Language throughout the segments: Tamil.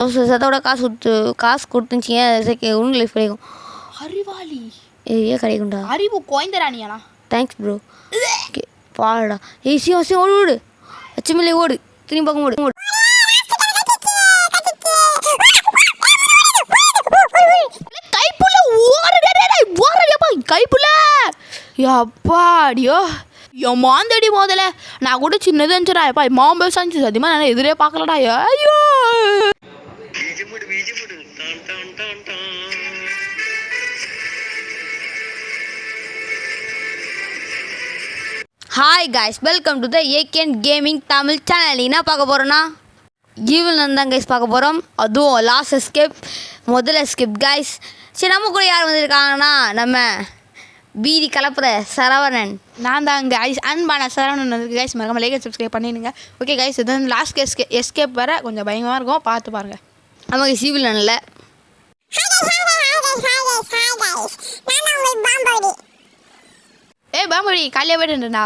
சத்தோட காசு கொடுத்துச்சிங்க உண்மை லைஃப் கிடைக்கும். அறிவாளி ஏன் கிடைக்கும்டா? அறிவு கோயந்தராணியாண்ணா. Thanks bro. ஓகே பாடா. சீக்கிரம் ஓடு அச்சுமில்லை ஓடு திரும்பி பக்கம் ஓடு. கைப்புள்ள அப்பாடியோ என் மாந்தடி முதல்ல நான் கூட சின்னது இருந்துச்சுடா. எப்பா மாம்பே சாஞ்சு சத்தியமா நான் எதிரே பார்க்கலடா. ஐயோ hi guys, welcome to the again gaming Tamil channel. என்ன பார்க்க போகிறோன்னா ஈவில் தான் கைஸ் பார்க்க போகிறோம். அதுவும் லாஸ்ட் எஸ்கேப், முதல் எஸ்கேப் கைஸ். சரி, நம்ம கூட யார் வந்திருக்காங்கன்னா நம்ம பீதி கலப்புற சரவணன். நான் தான் கைஸ், அன்பான சரவணன் வந்து கைஸ். மறக்காம லைக் சப்ஸ்கிரைப் பண்ணிடுங்க. ஓகே கைஸ், இது வந்து லாஸ்ட் எஸ்கேப் வர கொஞ்சம் பயமாக இருக்கும், பார்த்து பாருங்கள். நமக்கு ஈவில் இல்லை. ஏய் பாம்படி காலையாக போய்ட்டுண்டா.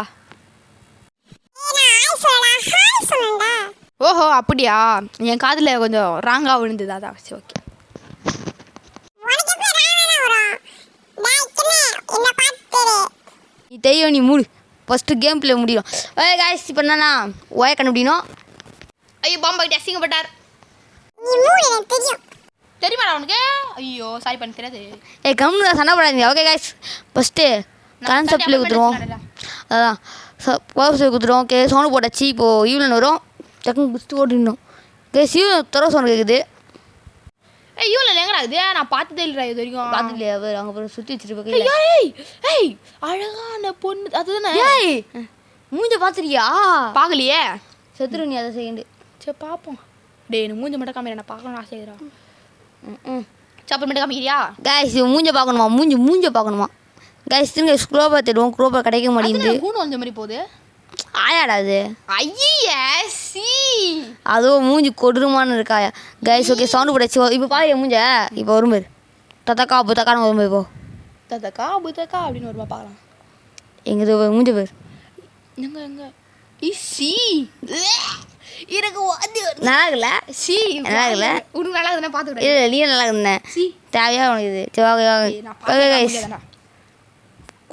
ஓஹோ அப்படியா, என் காதில் கொஞ்சம் ராங்காக விழுந்தது, அதான். சரி ஓகே. நீ தெரியும், நீ மூடு. ஃபஸ்ட்டு கேம் பிளே முடியும். ஓகே கைஸ், இப்போ என்னன்னா ஓய கண்டுபிடிக்கணும். ஐயோ பாம்படி அசிங்கப்பட்டார். தெரியுமாடா உனக்கு? ஐயோ சாரி பண்ண தெரியாது. கம்னு சண்டை போடாதீங்க. ஓகே கைஸ், ஃபஸ்ட்டு கான்செப்டில் கொடுத்துருவோம். அதான் கான்செப்ட் கொடுத்துருவோம். ஓகே, சவுண்டு போட்டாச்சு. இப்போது ஈவினிங் வரும், டக்குன்னு குஸ்ட்டு ஓடிடணும். ஓகே, ஈவினிங் தர சவுண்டு கேட்குது. ஏய் ஈவினிங் எங்கடா இது? நான் பார்த்ததே இல்லைடா இது வரைக்கும். பார்த்துலையா? அவர் அங்கே போய் சுற்றி வச்சுட்டு ஏய் ஏய் அழகான பொண்ணு அதுதானே. ஏய் மூஞ்ச பார்த்துருக்கியா? பார்க்கலையே. செத்துரு நீ அதை செகண்டு. சரி பார்ப்போம். டேய் எனக்கு மூஞ்ச மட்டும் காமிக்கிறேன், நான் பார்க்கணும் ஆசைக்கிறா. சாப்பிட மட்டும் காமிக்கிறியா? கைஸ் மூஞ்ச பார்க்கணுமா? மூஞ்ச பார்க்கணுமா கைஸ்? திருங்க ஸ்க்ரோபா தேடுவோம், ஸ்க்ரோபா கிடைக்க மாட்டேங்குது. பூனை வந்த மாதிரி போகுது. ஆயாடா அது? ஐயே சி, அதுவும் மூஞ்சி கொடூரமான இருக்காயா கைஸ். ஓகே, சவுண்டு போட்டாச்சு. இப்போ பாரு மூஞ்ச. இப்போ வரும் பேர் தத்தக்கா புத்தக்கான வரும். இப்போ தத்தக்கா புத்தக்கா அப்படின்னு வருவா, பார்க்கலாம். எங்கே மூஞ்ச பேர் எங்க சி எனக்கு நல்லா இருக்குல்ல? சி நல்லா இருக்குல்ல? உனக்கு நல்லா இருக்குதுன்னா பார்த்துக்கிறேன். இல்லை நீ நல்லா இருந்தேன். தேவையாக உனக்கு இது. சரி ஓகே கைஸ்,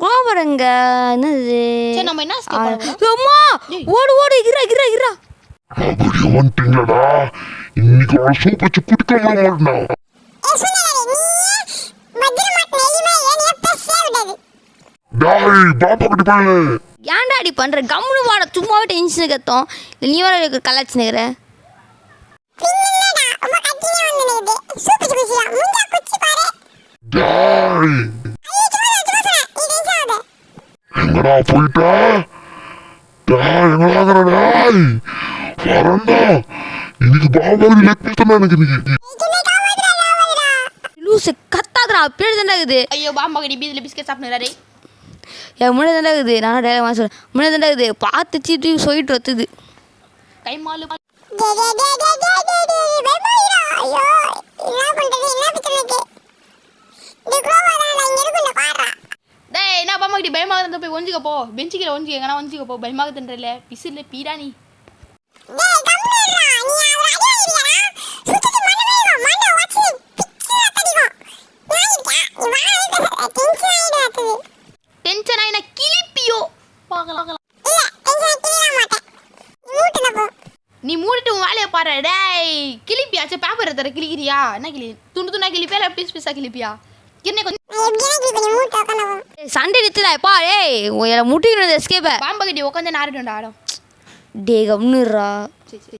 கோபரங்க என்னது? சரி நம்ம என்ன அம்மா ஓடு ஓடு இறா இறா இறா. அப்படியே வந்துட்டீங்களடா, இன்னைக்கு ஒரு சூப் வச்சு குடிக்க மாட்டேனா? டாய் பாப்பா கிட்ட போய் ஏன்டா அடி பண்ற? கம்முனு வாட, சும்மாவே டென்ஷன் கத்தோம். நீ வர கலாச்சு நிக்கிற. டாய் எங்கடா போயிட்டா? டாய் எங்கடா டாய் வரண்டா, இன்னைக்கு பாபாரி லெக் பீஸ் எனக்கு இன்னைக்கு. லூசு கத்தாதடா, பேர் தான்டா இருக்குது. ஐயோ பாம்பகடி பீதியில் பிஸ்கெட் சாப்பிடுறாரு. என் முன்னாடி தான்டா இருக்குது. நான் டேரக்ட் வாங்க சொல்கிறேன். முன்னாடி தான்டா இருக்குது. பார்த்து சீட்டு சொல்லிட்டு வத்துது. கை மாலு டேய் என்ன பாம்பகடி பயமாக இருந்தா போய் ஒஞ்சிக்க போ. பெஞ்சுக்கிற ஒஞ்சிக்க எங்கன்னா ஒஞ்சிக்க போ. பயமாக தின்றல பிசில் பீடா நீ. டென்ஷன் ஆயினா கிளிப்பியோ பார்க்கலாம். நீ மூடிட்டு உன் வேலையை பாரு. டேய் கிளிப்பியாச்சும் பேப்பர் எடுத்துற கிளிக்கிறியா? என்ன கிளி? துண்டு துண்டா கிளிப்பியா இல்லை பீஸ் பீஸா கிளிப்பியா? சண்டை நிறுத்துடா எப்பா. ஏய் முட்டிக்கணும் எஸ்கேப்பை. பாம்பகடி உட்காந்து நாரிடும்டா ஆடம். டே கம்னுறா. சரி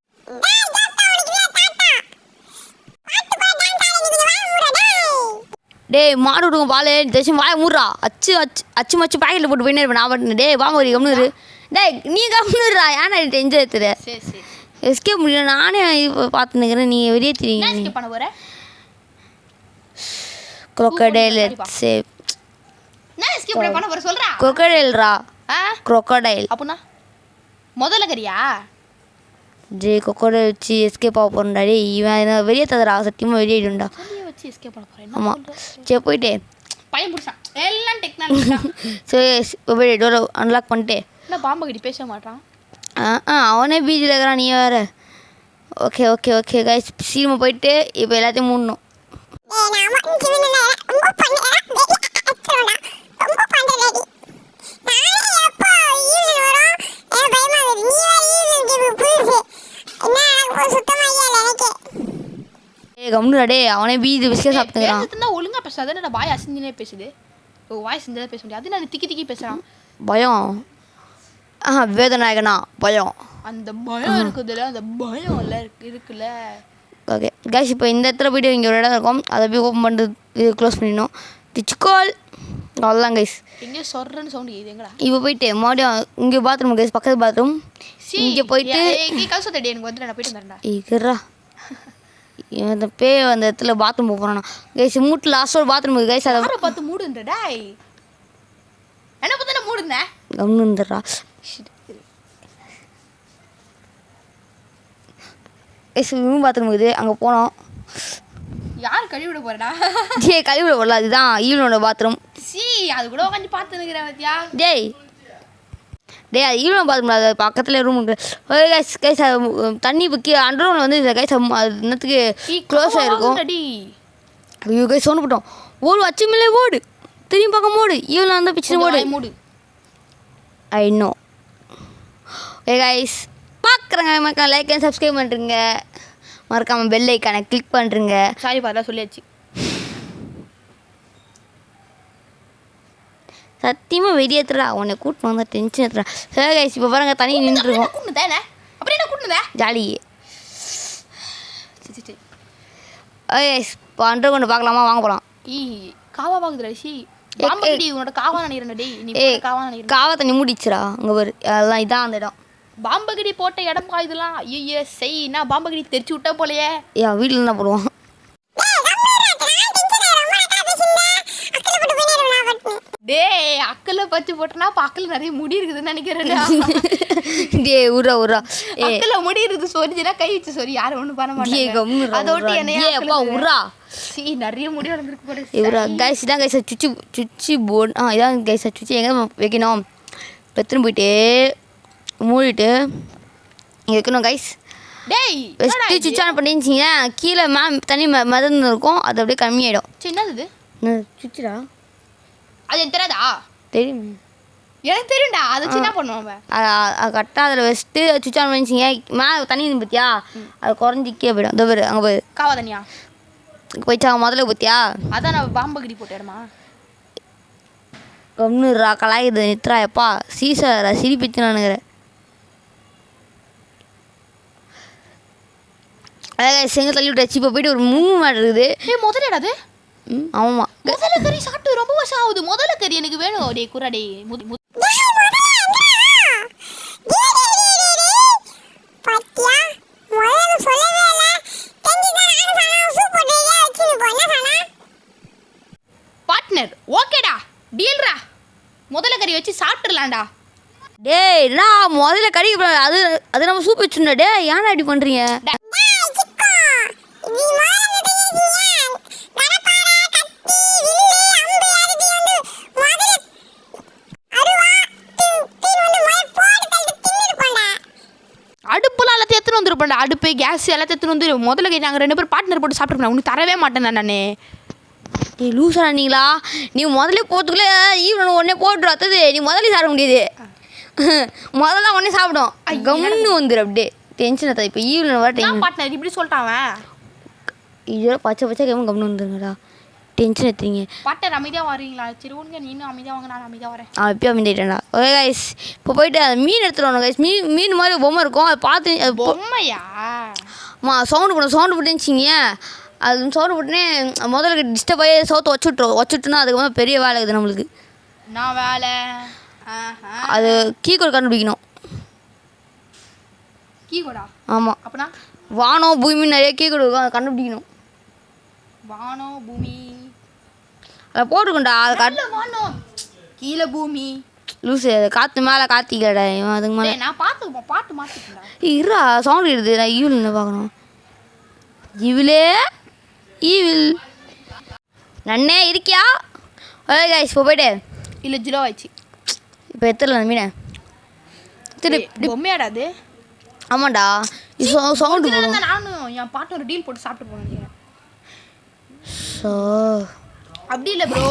டே மாடு விடுங்க பாலு. தச்சு வாய மூடுறா. அச்சு மச்சு பாக்கெட்டில் போட்டு போயினே இருப்பேன். நான் பண்ணு. டே வாங்க ஒரு கம்னுரு. டே நீ கம்னுறா. ஏன்னா டென்ஷன் எடுத்துரு. சரி எஸ்கேப் முடியல. நானே இப்போ பார்த்து நிற்கிறேன். நீ வெளியே தெரியுங்க. என்ன பண்ண போற? crocodile shape. நான் எஸ்கேப் பண்ண போற சொல்றா. crocodile ரா. crocodile அப்பனா முதல்ல கரியா? டே crocodile வச்சு எஸ்கேப் ஆக போறேன்டா. டே இவன் வெளியே தரா சத்தியமாக வெளியேடும்டா. வச்சு எஸ்கேப் பண்ண போறேன். ஆமாம் சரி போயிட்டே பையன் புடிச்சான். எல்லாம் டெக்னாலஜி தான். சரி போய் டோரை அன்லாக் பண்ணிட்டே. இல்லை பாம்பகடி பேச மாட்டான். அவனே பீச்சில் இருக்கிறான். நீ வேறு ஓகே ஓகே ஓகே கைஸ் சீக்கிரமாக போயிட்டு இப்போ எல்லாத்தையும் மூடணும். கம்முடா டே அவனே பீதி பிஸ்கெட் சாப்பிட்டுக்கிறான். பேசுறதுனா ஒழுங்கா பேசாத, நான் வாய் அசிஞ்சினே பேசுது. ஓ வாய் செஞ்சதா பேச முடியாது, அது நான் திக்கி திக்கி பேசுறான். பயம் வேதநாயகனா பயம். அந்த பயம் இருக்குதுல்ல, அந்த பயம் இல்லை இருக்குல்ல. ஓகே கைஸ் இப்போ இந்த இடத்துல போய்ட்டு இங்கே ஒரு இடம் இருக்கும், அதை போய் ஓப்பன் பண்ணிட்டு இது க்ளோஸ் பண்ணிடணும். டிச்சுக்கோல் அவ்வளோதான் கைஸ். எங்கேயோ சொல்கிறேன்னு சவுண்ட் இது எங்கடா? இப்போ போயிட்டு மறுபடியும் இங்கே பாத்ரூம் கைஸ், பக்கத்து பாத்ரூம். இங்கே போயிட்டு எங்கே காசு தடி எனக்கு வந்து நான் போயிட்டு வந்துடுறேன்டா. இருக்கிறா இந்த அந்த இடத்துல பாத்ரூம் போக போகிறானா கைஸ். மூட்டில் லாஸ்ட் ஒரு பாத்ரூம் இருக்குது கைஸ். அதை யாரை பார்த்து மூடுன்றடா? என்ன பார்த்து நான் மூடுனேன் கம்னு இருந்துடுறா கைஸ். இவன் பாத்ரூம் இருக்குது, அங்கே போனோம். யார் கழுவி விட போறடா? கழிவிட போடல, அதுதான் ஈவனோட பாத்ரூம். அது கூட உட்காந்து பார்த்துனுக்கிறேன் பத்தியா? டேய் அது ஈவனோட பாத்ரூம், அது பக்கத்தில் ரூம் இருக்குது. ஓகே கைஸ் கைஸ் தண்ணி இப்போ அண்டர் ரூமில் வந்து கைஸ் அது இன்னத்துக்கு க்ளோஸ் ஆகிருக்கும். ஐயோ கைஸ் சவுண்ட் போட்டோம். ஓடு அச்சு மேலே ஓடு, திரும்பி பக்கம் ஓடு. ஈவனில் வந்தால் பிச்சு ஓடு. மூடு. I know. ஓகே கைஸ் பார்க்குறேங்க, மறக்காம லைக் அண்ட் சப்ஸ்கிரைப் பண்ணுறீங்க, மறக்காமல் பெல் ஐக்கானை கிளிக் பண்ணுறீங்க. சாரி பாதா சொல்லியாச்சு. சத்தியமாக வெடியேற்றுறா உன்னை கூட்டின்னு வந்தால் டென்ஷன் ஏற்றுறா. சரி கைஸ் இப்போ பாருங்க தண்ணி நின்றுருக்கோம். கூட்டுதானே அப்படி என்ன கூட்டுதா ஜாலி. ஓகே கைஸ் இப்போ அண்டர் கொண்டு பார்க்கலாமா? வாங்க போகலாம். காவா வாங்குதுடா சி. பாம்படி உன்னோட காவா நினைக்கிறேன் டேய். நீ காவா நினைக்கிறேன். காவா தண்ணி மூடிச்சுரா அங்கே பாரு, அதெல்லாம் இதான் அந்த இடம். பாம்பகடி போட்ட இடம்பா இதெல்லாம். ஐயோ செய்யினா பாம்பகடி தெரிச்சு விட்டா போலையே. ஏன் வீட்டில் இருந்தால் போடுவோம். டேய் அக்கலை பச்சு போட்டனா அப்போ அக்கல் நிறைய முடி இருக்குதுன்னு நினைக்கிறேன்டா. டே உரா அக்கல முடி இருக்குது சொரிஞ்சுனா கை வச்சு சொரி யாரும் ஒன்றும் பண்ண மாட்டாங்க. அதோட்டி என்னப்பா உரா சி நிறைய முடி வளர்ந்துருக்கு போல. இவரா கைஸ் இதான் கைஸ் சுச்சி போர்டு. இதான் கைஸ் சுச்சி எங்கே வைக்கணும்? பெத்துன்னு போயிட்டு மூடிட்டு இங்கே வைக்கணும் கைஸ். டேய் ஃபஸ்ட்டு சுவிட்ச் ஆன் பண்ணிச்சிங்க கீழே தண்ணி மதந்து இருக்கும், அது அப்படியே கம்மியாயிடும். என்னது சுவிட்சா? அது எனக்கு தெரியாதா? தெரியும், எனக்கு தெரியும்டா. அது சின்ன பண்ணுவோம். கரெக்டாக அதில் வச்சுட்டு சுவிட்ச் ஆன் பண்ணிச்சிங்க தண்ணி பார்த்தியா அது குறைஞ்சி கீழே போயிடும். இந்த பேர் அங்கே போய் காவா தண்ணியா போயிச்சா முதல்ல பார்த்தியா? அதான் நான் பாம்பகடி போட்ட இடமா? கம்னுரா கலாயுது நித்ரா எப்பா சீசரா சிரிப்பிச்சு நானுங்கிறேன். அழகா செங்க தள்ளி விட்டாச்சு. இப்போ போயிட்டு ஒரு மூணு மாடு இருக்குது. முதல்ல அது ஆமாம் முதல்ல கறி சாப்பிட்டு ரொம்ப வருஷம் ஆகுது. முதல்ல கறி எனக்கு வேணும். டே குரா டே பார்ட்னர் ஓகேடா டீல்ரா. முதல்ல கறி வச்சு சாப்பிட்டுடலாம்டா. டேய் நான் முதல்ல கறி அது அது நம்ம சூப் வச்சுருந்தா. டே ஏன்னா அப்படி பண்ணுறீங்க? அடுப்புலாம் எல்லாத்தையும் எடுத்துன்னு வந்துருப்பேன்டா. அடுப்பு கேஸ் எல்லாத்தையும் எடுத்துன்னு வந்து முதல்ல நாங்கள் 2 பேரும் பார்ட்னர் போட்டு சாப்பிட்ருப்பேன். உனக்கு தரவே மாட்டேன் நான். நீ லூஸா நீங்களா? நீ முதல்ல போகிறதுக்குள்ளே ஈவன் உடனே போட்டுரு. அத்தது நீ முதல்ல சாப்பிட முடியாது. முதல்ல உடனே சாப்பிடும் கம்னு வந்துடும் அப்படியே டென்ஷன் ஆகுது. இப்போ ஈவன் வர டைம் பார்ட்னர் இப்படி சொல்லிட்டான். இதோட பச்சை கேம கம்னு வந்துருங்கடா. டென்ஷன் எடுத்துறீங்க. பார்ட்னர் அமைதியாக வரீங்களா? சரி உனக்கு நீனும் அமைதியாக வாங்க, நான் அமைதியாக வரேன். இப்போயும் அமைதிட்டேன்டா. ஓகே கைஸ் இப்போ போயிட்டு அது மீன் எடுத்துகிட்டு வரணும் கைஸ். மீன் மாதிரி பொம்மை இருக்கும், அதை பார்த்து பொம்மையா சவுண்டு போட்டுச்சிங்க. அது சவுண்டு போட்டுனே முதல்ல டிஸ்டர்ப் ஆகி சவுத்தை வச்சுட்டோன்னா அதுக்கு வந்து பெரிய வேலை இருக்குது நம்மளுக்கு. நான் வேலை அது கீகோடு கண்டுபிடிக்கணும். கீகோடா? ஆமாம். அப்படின்னா வானம் பூமி நிறைய கீகோடு இருக்கும், அதை கண்டுபிடிக்கணும். வானம் பூமி அதை போட்டுக்கண்டா. அது வானம் கீழே பூமி லூஸு காற்று மேலே காத்திக்கலடா இவன் அதுக்கு மேலே. நான் பார்த்துக்குப்போம் பாட்டு மாற்றிக்கண்டா. இருடா சவுண்ட் இருக்குது. நான் ஈவில் என்ன பார்க்கணும்? ஈவில் நன்னே இருக்கியா? ஓகே கைஸ் இப்போ போய்ட்டு இல்லை ஜிலோ ஆயிடுச்சு. இப்போ எத்தனை மீனை பொம்மையாடா அது? ஆமாண்டா சவுண்டு கொஞ்ச நேரம் போடும் தான் நானும் என் பார்ட்னர் டீல் போட்டு சாப்பிட்டு போனேன் ஸோ அப்படி இல்லை ப்ரோ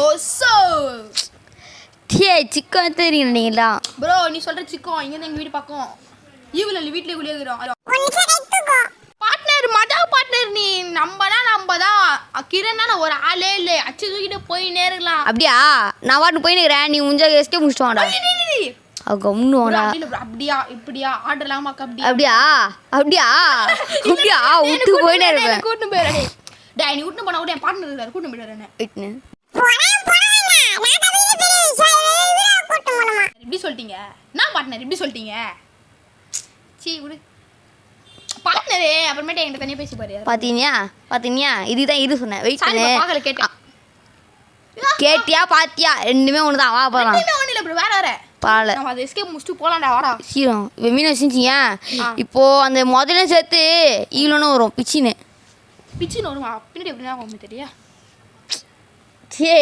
சிக்கன் தெரியுங்களா ப்ரோ நீ சொல்ற சிக்கன் இங்கேருந்து எங்கள் வீடு பக்கம் ஈவில் வீட்டிலே குளியாகிறோம் பார்ட்னர் மஜா பார்ட்னர் நீ நம்ம தான் கிரண்ணா ஒரு ஆளே இல்லை அச்சு தூக்கிட்டு போய் நேருக்கலாம் அப்படியா நான் வாட்டு போயினுக்கிறேன் நீ முஞ்சா எஸ்கே முடிச்சிட்டு வாடா கம்னு வாடா அப்படியா இப்படியா ஆர்டர் இல்லாம அப்படியா அப்படியா அப்படியா விட்டு போயிட்டே இருப்பேன் கூட்டு போயிடுறேன் டேய் நீ விட்டு போனா கூட என் பார்ட்னர் இருக்காரு கூட்டு போயிடுறேன் இப்படி சொல்லிட்டீங்க நான் பார்ட்னர் இப்படி சொல்லிட்டீங்க சீ விடு பார்ட்னரே அப்புறமேட்டு என்கிட்ட தனியாக பேசி பாரு பாத்தீங்க இதுதான் இது சொன்னேன் வெயிட் சாரி பண்ணு பார்க்கல கேட்டேன் கேட்டியா பாத்தியா ரெண்டுமே ஒன்று தான் வா போகலாம் ஒன்றும் இல்லை ப்ரோ வேற பரவாயில்ல நம்ம அதை எஸ்கேப் முடிச்சுட்டு போகலாம்டா வாடா சீரம் இப்போ மீன் வச்சுச்சிங்க இப்போ அந்த முதல்ல சேர்த்து ஈவலன்னு வரும் பிச்சின்னு பிச்சுன்னு வருமா பின்னாடி எப்படின்னா உங்களுக்கு தெரியா சே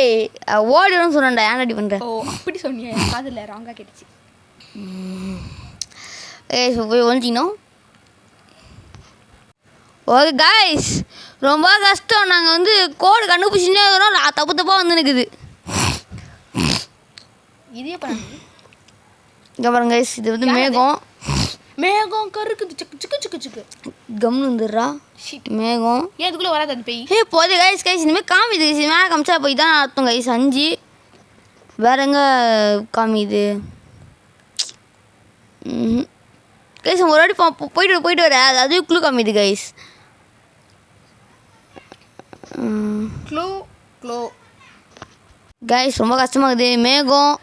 ஓடிடும் சொன்னேன்டா ஏன் ரெடி பண்ணுறேன் ஓ அப்படி சொன்னியா காதில் ராங்காக கேட்டுச்சு போய் ஒழிச்சிக்கணும் ஓகே காய்ஸ் ரொம்ப கஷ்டம் நாங்கள் வந்து கோடு கண்டுபிடிச்சினே இருக்கிறோம் தப்பு தப்பாக வந்து நிற்குது இதே பண்ணு இங்கே பாருங்க கைஸ் இது வந்து மேகம் கருக்குது சிக்கு கம்னு வந்துடுறா மேகம் ஏன் இதுக்குள்ளே வராது அந்த பெய் போதே கைஸ் இனிமேல் காமிது மேலே காமிச்சா போய் தான் அர்த்தம் கைஸ் 5 வேற எங்கே காமிது கைஸ் ஒரு வாட்டி போயிட்டு வர அது குழு காமிது கைஸ் க்ளோ கைஸ் ரொம்ப கஷ்டமாகுது மேகம்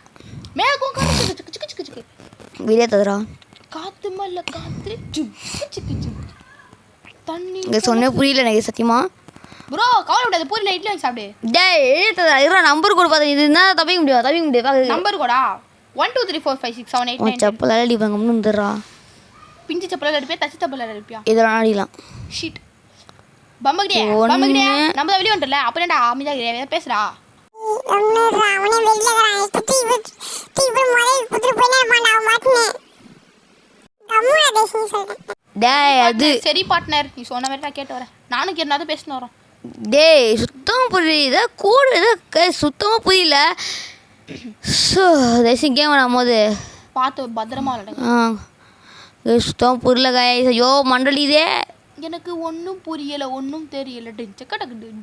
கருக்குது சிக்கு வெளியே ததுரா காத்து மல்ல காத்து சிக்கு தண்ணி இங்கே சொன்னே புரியல எனக்கு சத்தியமா ப்ரோ கவலைப்படாத பூரியில் இட்லி வாங்கி சாப்பிடு டேய் எழுதி ததுரா இருடா நம்பர் கூட பார்த்தேன் இது என்ன தப்பிக்க முடியாது நம்பர் கூடா 1 2 3 4 5 6 7 8 9 செப்பல் அடிப்பாங்க கம்னு வந்துடுறா பிஞ்சு செப்பல் அடிப்பியா தச்சு செப்பல் அடிப்பியா இதெல்லாம் அடிக்கலாம் ஷீட் பம்பகிடியா நம்ம தான் வெளியே வந்துட்டல அப்புறம் என்னடா அமைதியாக பேசுறா டேய் அது சரி பார்ட்னர் நீ சொன்ன மாதிரி நான் கேட்டு வரேன் நானும் கேட்டாதான் பேசினு வரோம் டேய் சுத்தமாக புரியல கூட சுத்தமாக புரியல ஸோ தேசியம் கேம் விளாடும்போது பார்த்து பத்திரமா விளையாடுங்க சுத்தமாக புரியல காய்ஸ் ஐயோ மண்டலி இதே எனக்கு ஒன்றும் புரியலை ஒன்றும் தெரியல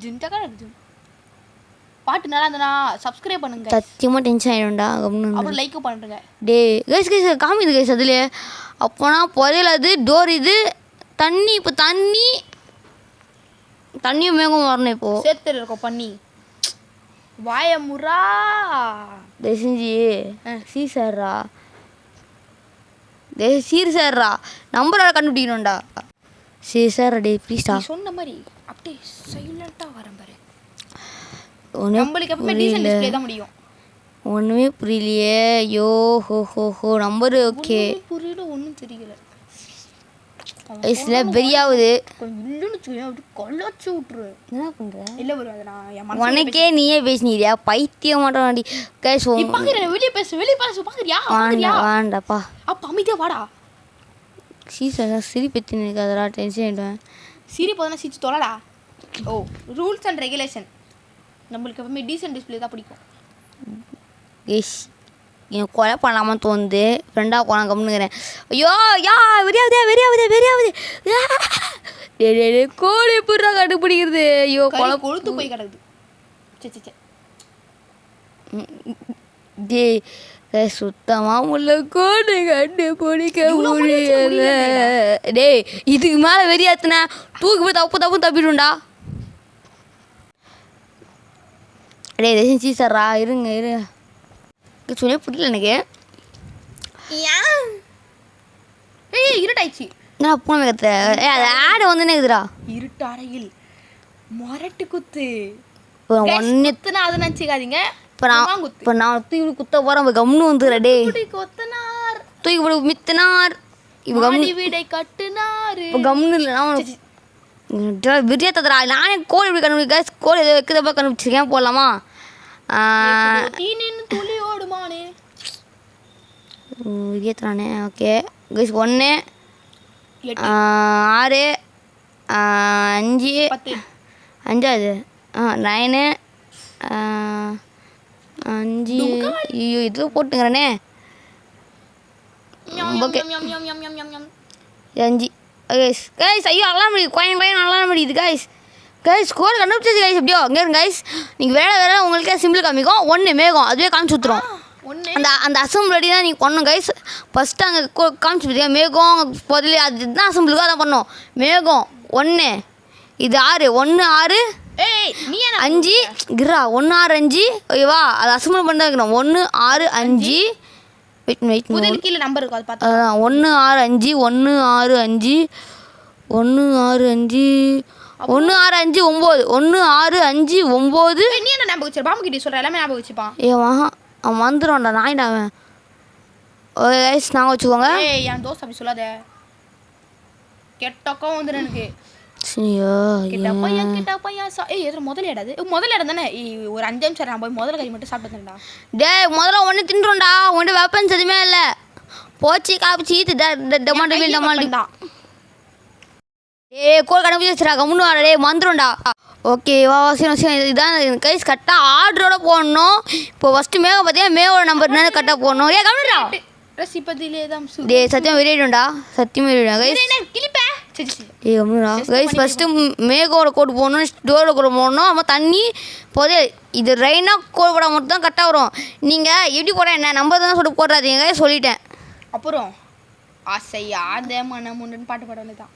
ஜிஞ்சக்கடக்கு பாட்டு நல்லா இருந்தனா சப்ஸ்கிரைப் பண்ணுங்க சத்தியமாக டென்ஷன் ஆகிடும்டா அப்புறம் லைக் பண்ணுறேங்க டே கைஸ் காமிது கைஸ் அதில் அப்போனா புதையல் அது டோர் இது தண்ணி இப்போ தண்ணியும் மேகம் வரணும் இப்போது சேர்த்து இருக்கோம் பண்ணி வாயமுறா செஞ்சு சீசர்ரா சீர்சர்ரா நம்பரை கண்டுபிடிக்கணும்டா சீசர் டே ப்ளீஸ்டா சொன்ன மாதிரி அப்படியே சைலண்டாக வரேன் பாரு நம்மளுக்கு எப்பவுமே டீசன்ட் டிஸ்ப்ளே தான் முடியும் ஒன்றுமே புரியலையே ஐயோ ஹோ நம்பரு ஓகே புரியல ஒன்றும் தெரியல வயசுல பெரியாவது கொல்லாச்சு விட்டுரு என்ன பண்ற இல்லை ஒரு அதை நான் உனக்கே நீயே பேசினியா பைத்தியம் மாட்டோம் கேஸ் வெளியே பேச பாக்குறியா வேண்டாப்பா அப்போ அமைதியா வாடா சீசா சிரிப்பத்தி இருக்காதடா டென்ஷன் ஆகிடுவேன் சிரிப்பு தானே சிரிச்சு தொலைடா ஓ ரூல்ஸ் அண்ட் ரெகுலேஷன் நம்மளுக்கு எப்பவுமே டீசன்ட் டிஸ்பிளே தான் பிடிக்கும் எஸ் எனக்கு கொலை பண்ணாமல் தோணுது ஃப்ரெண்டாக போனால் கம்னுங்கிறேன் ஐயோ யா வெறியாவது கோழி எப்படா கண்டுபிடிக்கிறது ஐயோ கொலை கொழுத்து போய் கிடக்குது டே சுத்தமாக உள்ள கோடு கண்டுபிடிக்க முடியல டேய் இதுக்கு மேலே வெறியாத்துனா தூக்கி போய் தப்பிடும்டா டே தேசம் சீசர்ரா இருங்க சொன்னே புரியல எனக்கு ஏய் இருட்டாயிடுச்சு நான் பூனை கத்துற அது ஆடு வந்து இருக்குதுடா இருட்டறையில் மொரட்டு குத்து ஒன்று குத்துனா அதை நினச்சிக்காதீங்க இப்போ நான் தூக்கி குத்த போகிறேன் கம்னு வந்துடுற டே கொத்தனார் தூக்கி போட மித்தினார் இப்போ கம்னு வீடை கட்டுனார் இப்போ கம்னு இல்லைனா விரியா தத்துறா நானே கோழி எப்படி கண்டுபிடிக்க கோழி எதோ வைக்கிறதப்பா கண்டுபிடிச்சிருக்கேன் போடலாமா துளி ஓடுமானே விரியத்துறானே ஓகே கைஸ் 1 8 6 5 10 அஞ்சாவது 9 5 ஐயோ இது போட்டுங்கிறனே ஓகே 5 கைஸ் ஐயோ அலாம் முடியுது கோயின் அலாம் முடியுது கைஸ் ஸ்கோர் கண்டுபிடிச்சது கைஸ் எப்படியோ அங்கே இருங்க கைஸ் நீங்கள் வேலை உங்களுக்கே சிம்பிள் காமிக்கும் 1 மேகம் அதுவே காமிச்சு விட்டுரும் அந்த அசம்பிளடி தான் நீங்கள் பண்ணணும் கைஸ் ஃபஸ்ட்டு அங்கே காமிச்சு பார்த்தியா மேகம் முதல்ல அது தான் அசம்பிளுக்கு அதான் பண்ணோம் மேகம் 1 இது 6 1 6 5 கிரா 1 6 5 ஓகேவா அது அசம்பிள் பண்ணி தான் வைக்கணும் 1 6 5 வெயிட் கீழே நம்பர் இருக்கும் அது பார்த்தா அதான் 1 6 5 1 6 5 1 6 5 1 6 5 9 1 6 5 9 நீ என்ன ஞாபகம் வச்சிரு பாம்பு கிட்ட சொல்ற எல்லாமே ஞாபகம் வச்சுப்பான் அவன் வந்துடும்டா நாயிடா அவன் ஓகே கைஸ் நான் வச்சுக்கோங்க என் தோஸ்த் அப்படி சொல்லாத கெட்டக்கம் வந்துடும் எனக்கு எதிர முதல் இடம் முதல் இடம் தானே ஒரு 5 நிமிஷம் நான் போய் முதல்ல கை மட்டும் சாப்பிட்டுடா டேய் முதல்ல ஒன்று தின்றுண்டா உன்ட்டு வெப்பன்ஸ் எதுவுமே இல்லை போச்சு காப்பிச்சு டமாட்டோ தான் கோல் கண்டுபிடிச்சி வச்சுடா கம்முன்னு வாடா டே வந்துடும்டா ஓகே வா இதான் கைஸ் கரெக்டாக ஆர்டரோட போடணும் இப்போ ஃபஸ்ட்டு மேகம் பார்த்தீங்கன்னா மேவோட நம்பர் என்ன கரெக்டாக போடணும் கம்முடா டே சத்தியம் வெளியிடும்டா சத்தியமாக வெளியிடும் கைஸ் கம்முடா கைஸ் ஃபஸ்ட்டு மேகோட கோடு போடணும் டோரோட கோடு போடணும் அப்புறம் தண்ணி போதே இது ரெயினாக கோடு போட மட்டும் தான் கரெக்டாக வரும் நீங்கள் எப்படி போட என்ன நம்பர் தான் சொல்லிட்டு போடுறாதீங்க சொல்லிட்டேன் அப்புறம் ஆசையாத மனம் உண்டுன்னு பாட்டு பாட வேண்டியதான்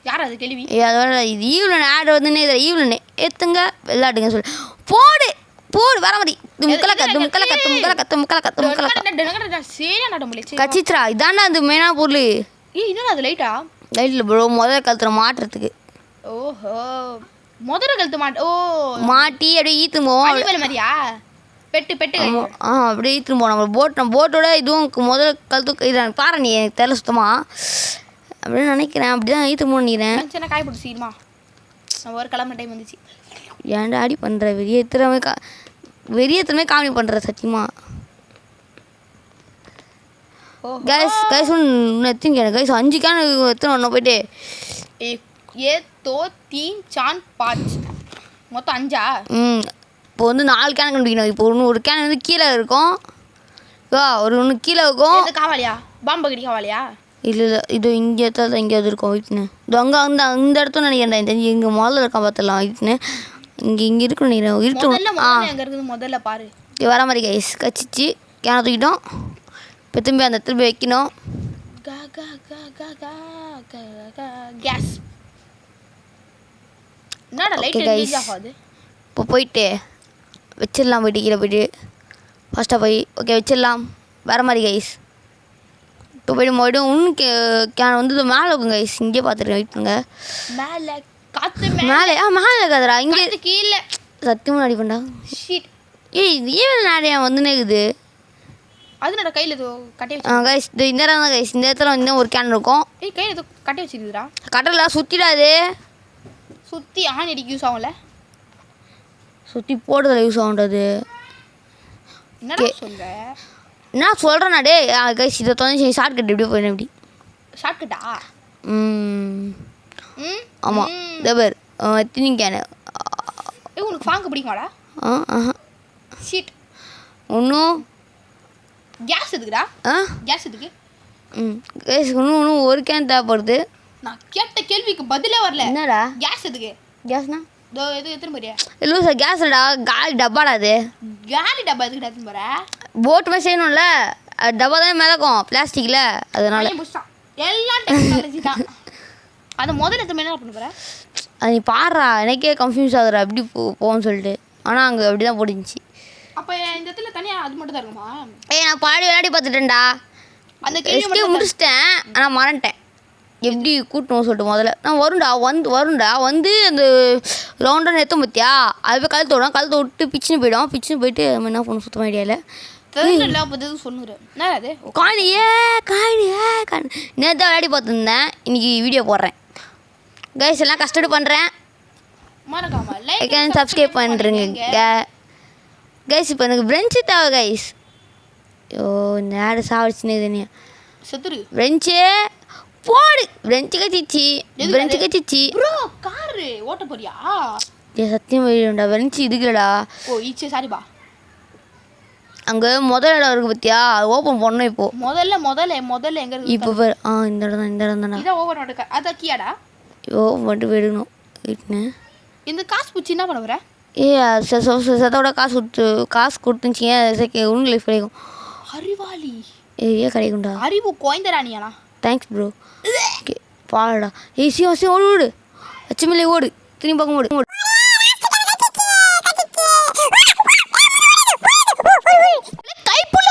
யார் அது கேள்வி அதோட இது ஈவினிங் ஆடு வந்துன்னு இதில் ஈவினிங் ஏற்றுங்க விளையாடுங்க சொல்லி போடு வர மாதிரி கச்சித்ரா இதாண்டா அது மெயினான பொருள் இன்னும் அது லைட்டில் ப்ரோ முதல்ல கழுத்துல மாட்டுறதுக்கு ஓஹோ முதல்ல கழுத்து மாட்டி அப்படியே ஈத்து போவோம் மாதிரியா பெட்டு அப்படியே ஈத்துன்னு போவோம் நம்ம போட்டோட இதுவும் முதல்ல கழுத்து இது பாரு நீ எனக்கு தெரியல சுத்தமாக அப்படின்னு நினைக்கிறேன் அப்படிதான் ஈத்து போனிக்கிறேன் காய் போட்டு சீருமா நம்ம ஒரு கிளம்புற டைம் வந்துச்சு ஏன்டா அடி பண்ணுற வெறியத்திரமே காமெடி பண்ணுற சத்தியமா கைஸ் ஒன்று எத்தனை கேன கைஸ் 5 கேன் எத்தனை ஒன்று போயிட்டு ஏ தோ தீன் சான் 5 மொத்தம் 5ஆ இப்போ வந்து 4 கேன் கண்டுபிடிக்கணும் இப்போ ஒரு கேன் வந்து கீழே இருக்கும் ஒன்று கீழே இருக்கும் காவாலியா பாம்பு காவாலியா இல்லை இது இங்கே தான் எங்கேயாவது இருக்கும் வீட்டுன்னு இது அந்த இடத்துல நினைக்கிறேன் தெரிஞ்சு இங்கே முதல்ல இருக்கான் பார்த்துடலாம் வீட்டுன்னு இங்கே இருக்கணும் நினைக்கிறேன் இருக்கணும் முதல்ல பாரு வர மாதிரி கைஸ் கச்சிச்சு கேனை தூக்கிட்டோம் இப்போ திரும்பி அந்த திரும்பி வைக்கணும் கேஸ் இப்போ போயிட்டு வச்சிடலாம் போயிட்டு கீழே போயிட்டு ஃபஸ்ட்டாக போய் ஓகே வச்சிடலாம் வர மாதிரி கைஸ் இப்போ போய்ட்டு மறுபடியும் இன்னும் கேன் வந்து மேலே இருக்கும் கைஸ் இங்கே பார்த்துருக்கேன் வெயிட் பண்ணுங்க மேலே மேலே இருக்காதுடா இங்கே கீழே சத்தியமாக அடி பண்ணா ஈவன் நிறையா வந்து நேக்குது அது நான் கையில் ஏதோ கட்டி கைஸ் இந்த இடம் தான் கைஸ் இந்த இடத்துல வந்து ஒரு கேன் இருக்கும் கையில் ஏதோ கட்டி வச்சுருக்குதுடா கட்டலாம் சுற்றிடாது சுற்றி ஆணி அடிக்க யூஸ் ஆகும்ல சுற்றி போடுறதுல யூஸ் ஆகுன்றது என்னடா சொல்ற நான் சொல்கிறேன்னா டே கைஸ் இதை தொலைஞ்சி ஷார்ட் கட் எப்படி போயிடும் எப்படி ஷார்ட் கட்டா ஆமாம் தபர் எத்தனை கேனு உனக்கு ஃபாங்கு பிடிக்குமாடா ஷீட் ஒன்றும் கேஸ் எதுக்குடா கேஸ் எதுக்கு கேஸ் இன்னும் ஒரு கேன் தேவைப்படுது நான் கேட்ட கேள்விக்கு பதிலே வரல என்னடா கேஸ் எதுக்கு கேஸ்னா இதோ எது எத்தனை போறியா இல்லை சார் கேஸ் இல்லைடா காலி டப்பாடா அது காலி டப்பா எதுக்கு எத்தனை போற போட்டுமே செய்யணும்ல டப்பா தானே மிதக்கும் பிளாஸ்டிக்கில் அதனால எல்லாம் டெக்னாலஜி தான் அது முதல்ல எத்தனை என்ன பண்ண போற அது நீ பாடுறா எனக்கே கன்ஃபியூஸ் ஆகுறா எப்படி போகும்னு சொல்லிட்டு ஆனால் அங்கே அப்படி தான் போட்டுச்சு அப்போ இந்த இடத்துல தனியாக அது மட்டும் தான் இருக்குமா நான் பாடி விளையாடி பார்த்துட்டேன்டா அந்த கேள்வி முடிச்சிட்டேன் ஆனால் மறந்துட்டேன் எப்படி கூட்டணும் சொல்லிட்டு முதல்ல நான் வரும்டா வந்து அந்த ரவுண்டாக எத்த பற்றியா அது போய் கழுத்து விட்டு பிச்சுன்னு போயிட்டு நம்ம என்ன பண்ணணும் சுத்தமாக ஐடியாவில் சொன்னுறேன் அது நேற்று விளையாடி பார்த்துருந்தேன் இன்னைக்கு வீடியோ போடுறேன் கைஸ் எல்லாம் கஷ்டப்பட்டு பண்ணுறேன் சப்ஸ்கிரைப் பண்ணுறேங்க கைஸ் இப்போ எனக்கு ஃப்ரெண்ட்ஸு தேவை கைஸ் ஐயோ இந்த ஆடு சாவடிச்சுனே தனியா செத்துரு ஃப்ரெஞ்சே போடு ஃப்ரெஞ்சு கச்சிச்சு ஃப்ரெஞ்சு கச்சிச்சு ப்ரோ காரு ஓட்ட போறியா சத்தியம் வேணும்டா ஃப்ரெஞ்சு இதுக்குலடா ஓ ஈச்சே சாரிப்பா அங்கே முதல் இடம் இருக்குது பார்த்தியா அது ஓப்பன் பண்ணணும் இப்போது முதல்ல எங்க இருக்கு இப்போ பேர் இந்த இடம் தானே இதான் ஓவர் நோட்டு அதான் கீயாடா மட்டும் விடணும் வீட்டுன்னு இந்த காசு பூச்சி என்ன பண்ண போற சத்தோட காசு கொடுத்துச்சிங்க உண்மை லைஃப் கிடைக்கும் அறிவாளி ஏன் கிடைக்கும்டா அறிவு கோயந்தராணியானா தேங்க்ஸ் ப்ரோ ஓகே பாடா சீக்கிரம் ஓடு ஓடு அச்சுமில்லை ஓடு திரும்பி பக்கம் ஓடு கைப்புள்ள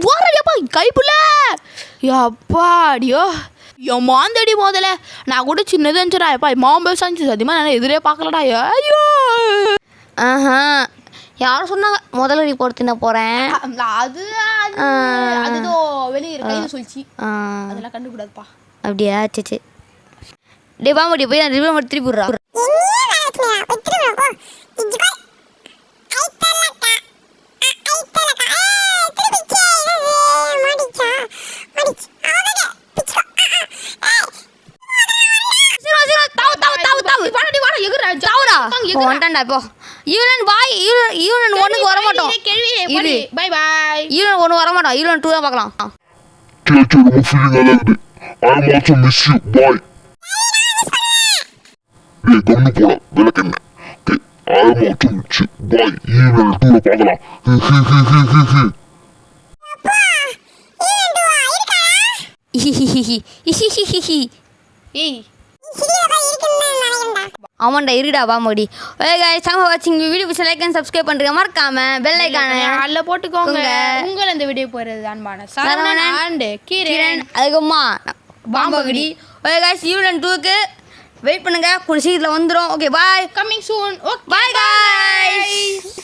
ஓரடியாப்பா கைப்புள்ள அப்பாடியோ என் மாந்தடி முதல்ல நான் கூட சின்னது இருந்துச்சுடா எப்பா மாம்பே சாஞ்சு சத்தியமாக நான் எதிரே பார்க்கலடா ஐயோ ஆஹா யாரும் சொன்னாங்க முதல்ல ரிப்போர்ட் தின்ன போகிறேன் அது அதுதோ வெளியே கையில் சொல்லிச்சு அதெல்லாம் கண்டுக்கூடாதுப்பா அப்படியா சே டே பாம்படி போய் நான் ரிப்போர்ட் திருப்பி விட்றா வந்துட்டான்டா இப்போ ஈவன் பாய் ஈவன் ஒன்றுக்கு வர மாட்டோம் இரு பை பாய் ஈவன் ஒன்று வர மாட்டோம் ஈவன் 2 தான் பார்க்கலாம் ரொம்ப ஃபீலிங்காக இருக்குது I am also miss you bye கண்ணு போட விளக்கெண்ண okay I am also miss you bye even 2 பார்க்கலாம் ஏய் ஆமாண்டா இருடா பாம்படி ஓகே गाइस தேங்க்ஸ் ஃபார் வாட்சிங் வீடியோ பிடிச்ச லைக் அண்ட் சப்ஸ்கிரைப் பண்ணுங்க மறக்காம பெல் ஐகானை அல்ல போட்டுக்கோங்க உங்கள் இந்த வீடியோ போறது அன்பான சரவணன் அண்ட் கிரண் அதுக்குமா பாம்படி ஓகே गाइस ஈவன் 2க்கு வெயிட் பண்ணுங்க கொஞ்சம் சீக்கிரத்தில் வந்துடும் okay bye coming soon okay bye guys